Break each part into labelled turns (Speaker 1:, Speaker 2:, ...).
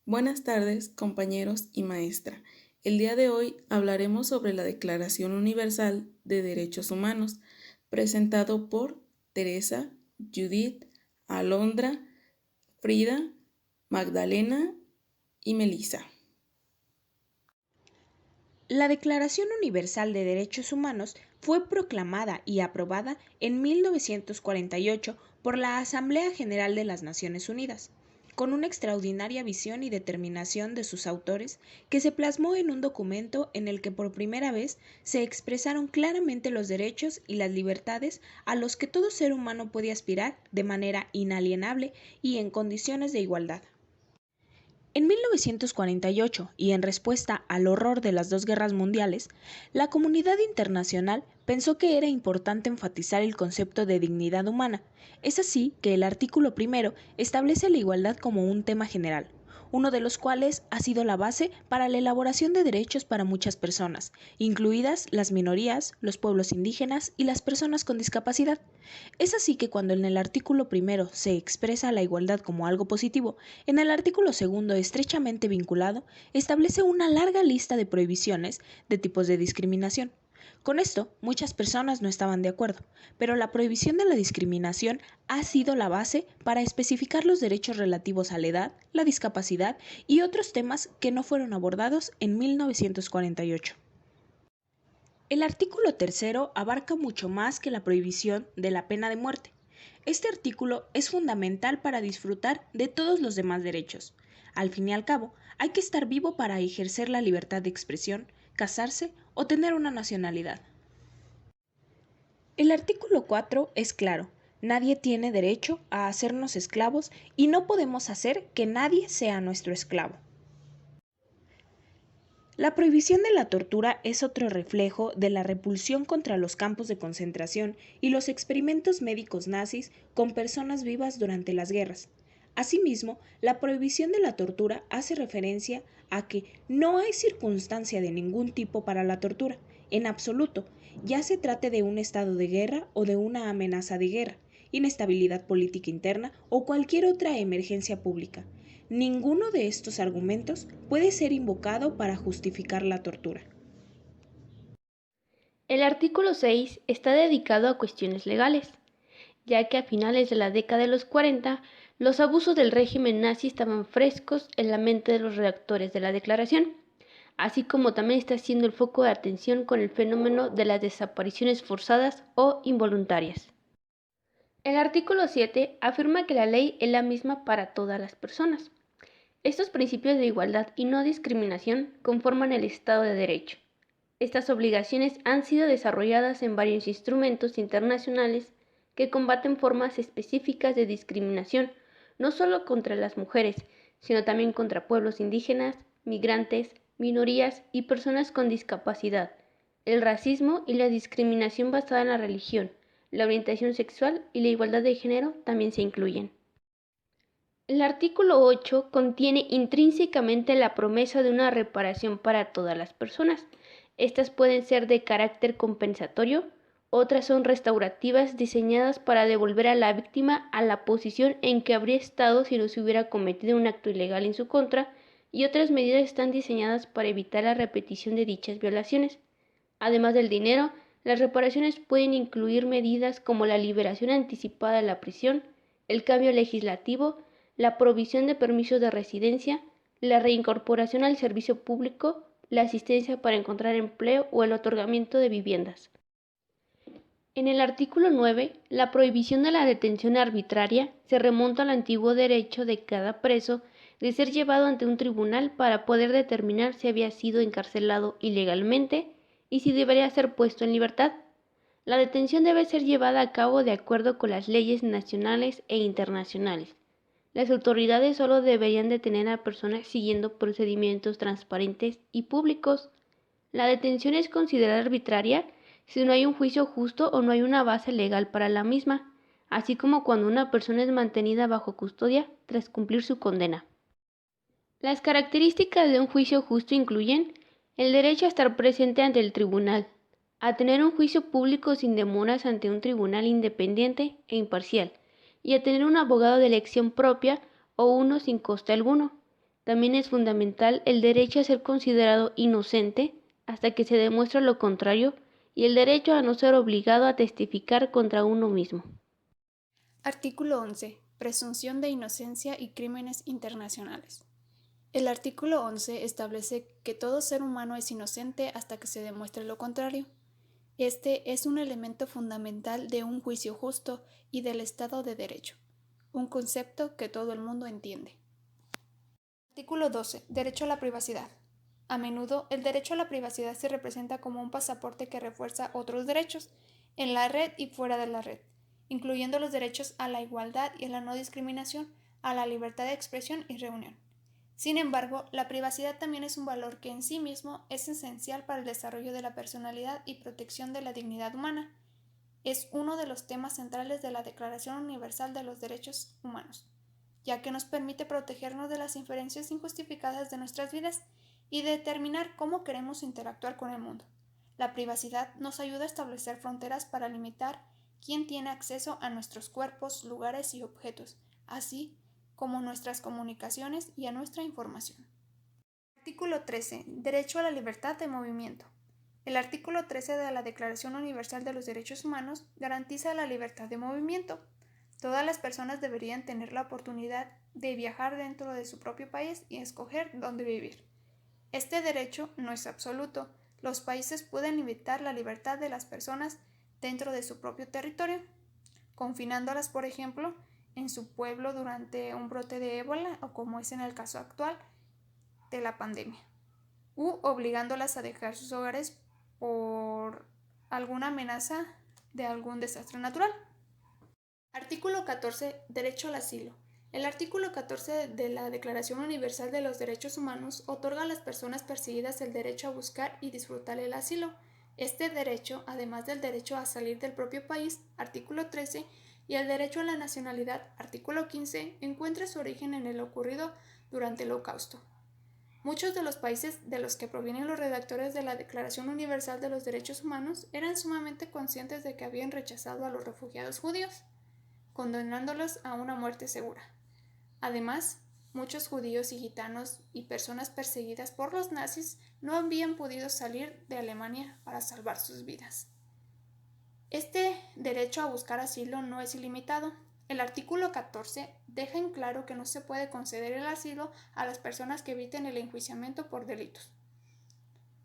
Speaker 1: Buenas tardes, compañeros y maestra. El día de hoy hablaremos sobre la Declaración Universal de Derechos Humanos, presentado por Teresa, Judith, Alondra, Frida, Magdalena y Melissa.
Speaker 2: La Declaración Universal de Derechos Humanos fue proclamada y aprobada en 1948 por la Asamblea General de las Naciones Unidas, con una extraordinaria visión y determinación de sus autores que se plasmó en un documento en el que por primera vez se expresaron claramente los derechos y las libertades a los que todo ser humano puede aspirar de manera inalienable y en condiciones de igualdad. En 1948, y en respuesta al horror de las dos guerras mundiales, la comunidad internacional pensó que era importante enfatizar el concepto de dignidad humana. Es así que el artículo primero establece la igualdad como un tema general, uno de los cuales ha sido la base para la elaboración de derechos para muchas personas, incluidas las minorías, los pueblos indígenas y las personas con discapacidad. Es así que cuando en el artículo primero se expresa la igualdad como algo positivo, en el artículo segundo, estrechamente vinculado, establece una larga lista de prohibiciones de tipos de discriminación. Con esto, muchas personas no estaban de acuerdo, pero la prohibición de la discriminación ha sido la base para especificar los derechos relativos a la edad, la discapacidad y otros temas que no fueron abordados en 1948. El artículo tercero abarca mucho más que la prohibición de la pena de muerte. Este artículo es fundamental para disfrutar de todos los demás derechos. Al fin y al cabo, hay que estar vivo para ejercer la libertad de expresión, casarse o tener una nacionalidad. El artículo 4 es claro: nadie tiene derecho a hacernos esclavos y no podemos hacer que nadie sea nuestro esclavo. La prohibición de la tortura es otro reflejo de la repulsión contra los campos de concentración y los experimentos médicos nazis con personas vivas durante las guerras. Asimismo, la prohibición de la tortura hace referencia a que no hay circunstancia de ningún tipo para la tortura, en absoluto, ya se trate de un estado de guerra o de una amenaza de guerra, inestabilidad política interna o cualquier otra emergencia pública. Ninguno de estos argumentos puede ser invocado para justificar la tortura.
Speaker 3: El artículo 6 está dedicado a cuestiones legales, ya que a finales de la década de los 40, los abusos del régimen nazi estaban frescos en la mente de los redactores de la declaración, así como también está siendo el foco de atención con el fenómeno de las desapariciones forzadas o involuntarias. El artículo 7 afirma que la ley es la misma para todas las personas. Estos principios de igualdad y no discriminación conforman el Estado de Derecho. Estas obligaciones han sido desarrolladas en varios instrumentos internacionales que combaten formas específicas de discriminación, no solo contra las mujeres, sino también contra pueblos indígenas, migrantes, minorías y personas con discapacidad. El racismo y la discriminación basada en la religión, la orientación sexual y la igualdad de género también se incluyen. El artículo 8 contiene intrínsecamente la promesa de una reparación para todas las personas. Estas pueden ser de carácter compensatorio, otras son restaurativas diseñadas para devolver a la víctima a la posición en que habría estado si no se hubiera cometido un acto ilegal en su contra, y otras medidas están diseñadas para evitar la repetición de dichas violaciones. Además del dinero, las reparaciones pueden incluir medidas como la liberación anticipada de la prisión, el cambio legislativo, la provisión de permisos de residencia, la reincorporación al servicio público, la asistencia para encontrar empleo o el otorgamiento de viviendas. En el artículo 9, la prohibición de la detención arbitraria se remonta al antiguo derecho de cada preso de ser llevado ante un tribunal para poder determinar si había sido encarcelado ilegalmente y si debería ser puesto en libertad. La detención debe ser llevada a cabo de acuerdo con las leyes nacionales e internacionales. Las autoridades solo deberían detener a personas siguiendo procedimientos transparentes y públicos. La detención es considerada arbitraria si no hay un juicio justo o no hay una base legal para la misma, así como cuando una persona es mantenida bajo custodia tras cumplir su condena. Las características de un juicio justo incluyen el derecho a estar presente ante el tribunal, a tener un juicio público sin demoras ante un tribunal independiente e imparcial, y a tener un abogado de elección propia o uno sin coste alguno. También es fundamental el derecho a ser considerado inocente hasta que se demuestre lo contrario y el derecho a no ser obligado a testificar contra uno mismo.
Speaker 4: Artículo 11. Presunción de inocencia y crímenes internacionales. El artículo 11 establece que todo ser humano es inocente hasta que se demuestre lo contrario. Este es un elemento fundamental de un juicio justo y del Estado de Derecho, un concepto que todo el mundo entiende. Artículo 12. Derecho a la privacidad. A menudo, el derecho a la privacidad se representa como un pasaporte que refuerza otros derechos, en la red y fuera de la red, incluyendo los derechos a la igualdad y a la no discriminación, a la libertad de expresión y reunión. Sin embargo, la privacidad también es un valor que en sí mismo es esencial para el desarrollo de la personalidad y protección de la dignidad humana. Es uno de los temas centrales de la Declaración Universal de los Derechos Humanos, ya que nos permite protegernos de las inferencias injustificadas de nuestras vidas y determinar cómo queremos interactuar con el mundo. La privacidad nos ayuda a establecer fronteras para limitar quién tiene acceso a nuestros cuerpos, lugares y objetos, así como nuestras comunicaciones y a nuestra información. Artículo 13. Derecho a la libertad de movimiento. El artículo 13 de la Declaración Universal de los Derechos Humanos garantiza la libertad de movimiento. Todas las personas deberían tener la oportunidad de viajar dentro de su propio país y escoger dónde vivir. Este derecho no es absoluto. Los países pueden limitar la libertad de las personas dentro de su propio territorio, confinándolas, por ejemplo, en su pueblo durante un brote de ébola o como es en el caso actual de la pandemia, u obligándolas a dejar sus hogares por alguna amenaza de algún desastre natural. Artículo 14. Derecho al asilo. El artículo 14 de la Declaración Universal de los Derechos Humanos otorga a las personas perseguidas el derecho a buscar y disfrutar el asilo. Este derecho, además del derecho a salir del propio país, artículo 13, y el derecho a la nacionalidad, artículo 15, encuentra su origen en el ocurrido durante el Holocausto. Muchos de los países de los que provienen los redactores de la Declaración Universal de los Derechos Humanos eran sumamente conscientes de que habían rechazado a los refugiados judíos, condenándolos a una muerte segura. Además, muchos judíos y gitanos y personas perseguidas por los nazis no habían podido salir de Alemania para salvar sus vidas. Este derecho a buscar asilo no es ilimitado. El artículo 14 deja en claro que no se puede conceder el asilo a las personas que eviten el enjuiciamiento por delitos.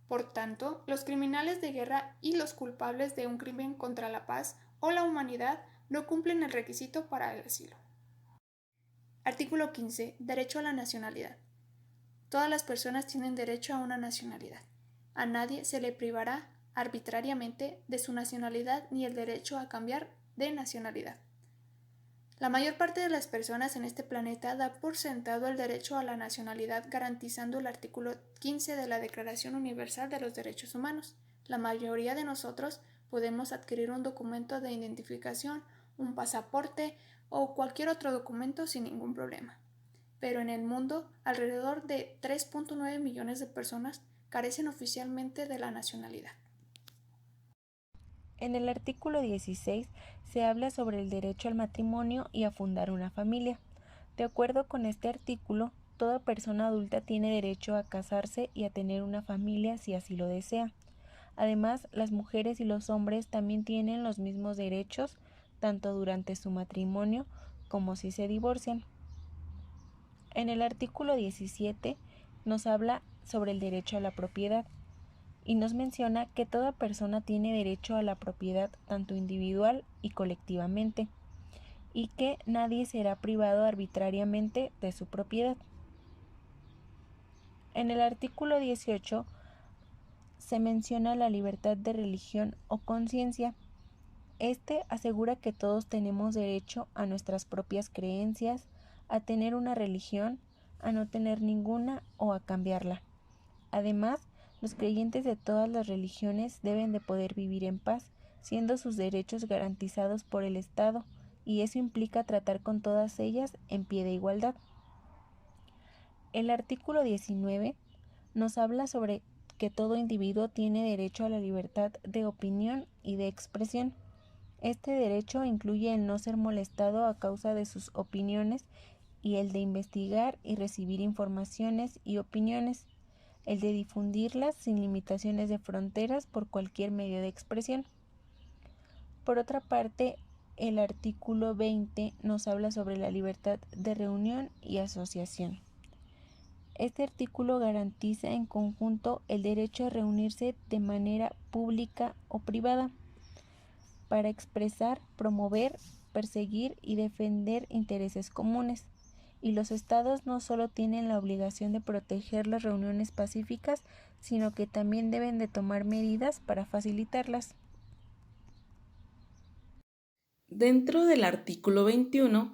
Speaker 4: Por tanto, los criminales de guerra y los culpables de un crimen contra la paz o la humanidad no cumplen el requisito para el asilo. Artículo 15. Derecho a la nacionalidad. Todas las personas tienen derecho a una nacionalidad. A nadie se le privará arbitrariamente de su nacionalidad ni el derecho a cambiar de nacionalidad. La mayor parte de las personas en este planeta da por sentado el derecho a la nacionalidad garantizando el artículo 15 de la Declaración Universal de los Derechos Humanos. La mayoría de nosotros podemos adquirir un documento de identificación, un pasaporte o cualquier otro documento sin ningún problema. Pero en el mundo, alrededor de 3.9 millones de personas carecen oficialmente de la nacionalidad.
Speaker 2: En el artículo 16 se habla sobre el derecho al matrimonio y a fundar una familia. De acuerdo con este artículo, toda persona adulta tiene derecho a casarse y a tener una familia si así lo desea. Además, las mujeres y los hombres también tienen los mismos derechos, tanto durante su matrimonio como si se divorcian. En el artículo 17 nos habla sobre el derecho a la propiedad y nos menciona que toda persona tiene derecho a la propiedad tanto individual y colectivamente y que nadie será privado arbitrariamente de su propiedad. En el artículo 18 se menciona la libertad de religión o conciencia. Este asegura que todos tenemos derecho a nuestras propias creencias, a tener una religión, a no tener ninguna o a cambiarla. Además, los creyentes de todas las religiones deben de poder vivir en paz, siendo sus derechos garantizados por el Estado, y eso implica tratar con todas ellas en pie de igualdad. El artículo 19 nos habla sobre que todo individuo tiene derecho a la libertad de opinión y de expresión. Este derecho incluye el no ser molestado a causa de sus opiniones
Speaker 5: y el de investigar y recibir informaciones y opiniones, el de difundirlas sin limitaciones de fronteras por cualquier medio de expresión. Por otra parte, el artículo 20 nos habla sobre la libertad de reunión y asociación. Este artículo garantiza en conjunto el derecho a reunirse de manera pública o privada para expresar, promover, perseguir y defender intereses comunes. Y los estados no solo tienen la obligación de proteger las reuniones pacíficas, sino que también deben de tomar medidas para facilitarlas.
Speaker 1: Dentro del artículo 21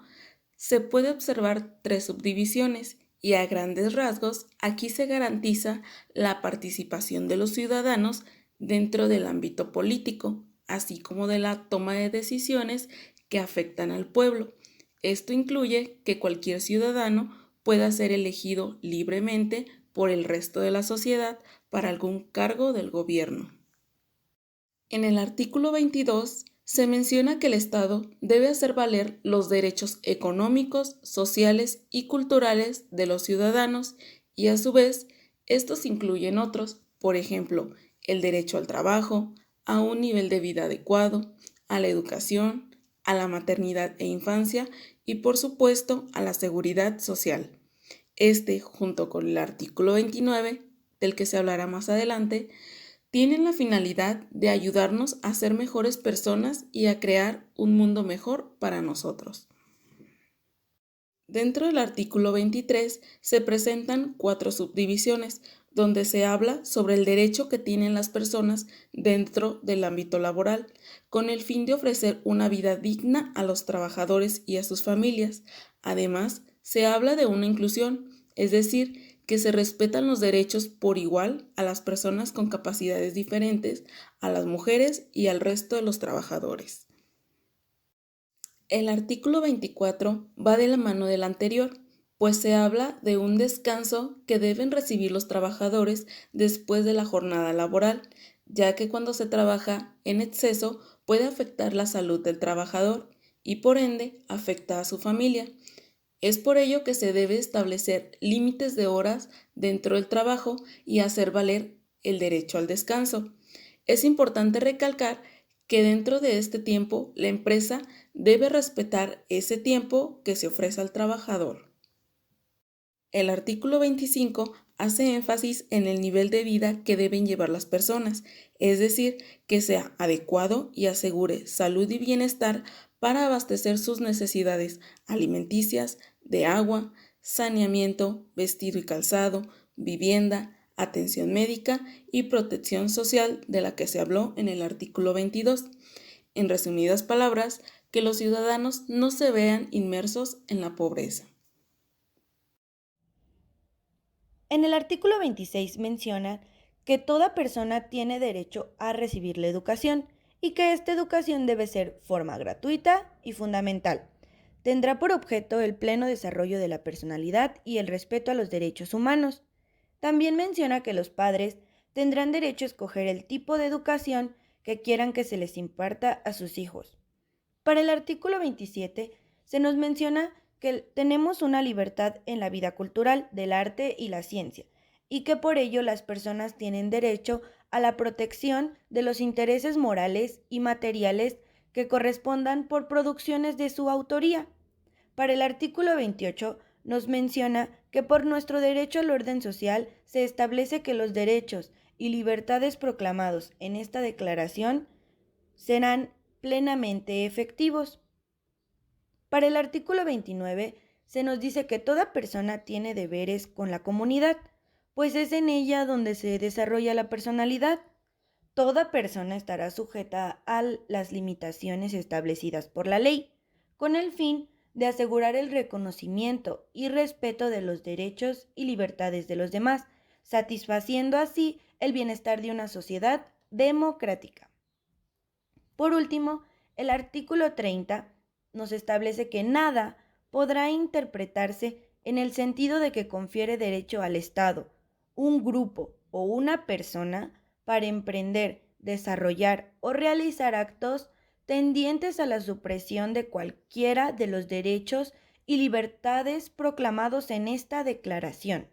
Speaker 1: se puede observar 3 subdivisiones y a grandes rasgos aquí se garantiza la participación de los ciudadanos dentro del ámbito político, así como de la toma de decisiones que afectan al pueblo. Esto incluye que cualquier ciudadano pueda ser elegido libremente por el resto de la sociedad para algún cargo del gobierno. En el artículo 22 se menciona que el Estado debe hacer valer los derechos económicos, sociales y culturales de los ciudadanos y a su vez estos incluyen otros, por ejemplo, el derecho al trabajo, a un nivel de vida adecuado, a la educación, a la maternidad e infancia y por supuesto a la seguridad social. Este, junto con el artículo 29, del que se hablará más adelante, tienen la finalidad de ayudarnos a ser mejores personas y a crear un mundo mejor para nosotros. Dentro del artículo 23 se presentan 4 subdivisiones, donde se habla sobre el derecho que tienen las personas dentro del ámbito laboral, con el fin de ofrecer una vida digna a los trabajadores y a sus familias. Además, se habla de una inclusión, es decir, que se respetan los derechos por igual a las personas con capacidades diferentes, a las mujeres y al resto de los trabajadores. El artículo 24 va de la mano del anterior, pues se habla de un descanso que deben recibir los trabajadores después de la jornada laboral, ya que cuando se trabaja en exceso puede afectar la salud del trabajador y por ende afecta a su familia. Es por ello que se debe establecer límites de horas dentro del trabajo y hacer valer el derecho al descanso. Es importante recalcar que dentro de este tiempo la empresa debe respetar ese tiempo que se ofrece al trabajador. El artículo 25 hace énfasis en el nivel de vida que deben llevar las personas, es decir, que sea adecuado y asegure salud y bienestar para abastecer sus necesidades alimenticias, de agua, saneamiento, vestido y calzado, vivienda, atención médica y protección social de la que se habló en el artículo 22. En resumidas palabras, que los ciudadanos no se vean inmersos en la pobreza.
Speaker 6: En el artículo 26 menciona que toda persona tiene derecho a recibir la educación y que esta educación debe ser forma gratuita y fundamental. Tendrá por objeto el pleno desarrollo de la personalidad y el respeto a los derechos humanos. También menciona que los padres tendrán derecho a escoger el tipo de educación que quieran que se les imparta a sus hijos. Para el artículo 27 se nos menciona que tenemos una libertad en la vida cultural, del arte y la ciencia, y que por ello las personas tienen derecho a la protección de los intereses morales y materiales que correspondan por producciones de su autoría. Para el artículo 28 nos menciona que por nuestro derecho al orden social se establece que los derechos y libertades proclamados en esta declaración serán plenamente efectivos. Para el artículo 29 se nos dice que toda persona tiene deberes con la comunidad, pues es en ella donde se desarrolla la personalidad. Toda persona estará sujeta a las limitaciones establecidas por la ley, con el fin de asegurar el reconocimiento y respeto de los derechos y libertades de los demás, satisfaciendo así el bienestar de una sociedad democrática. Por último, el artículo 30 nos establece que nada podrá interpretarse en el sentido de que confiere derecho al Estado, un grupo o una persona para emprender, desarrollar o realizar actos tendientes a la supresión de cualquiera de los derechos y libertades proclamados en esta declaración.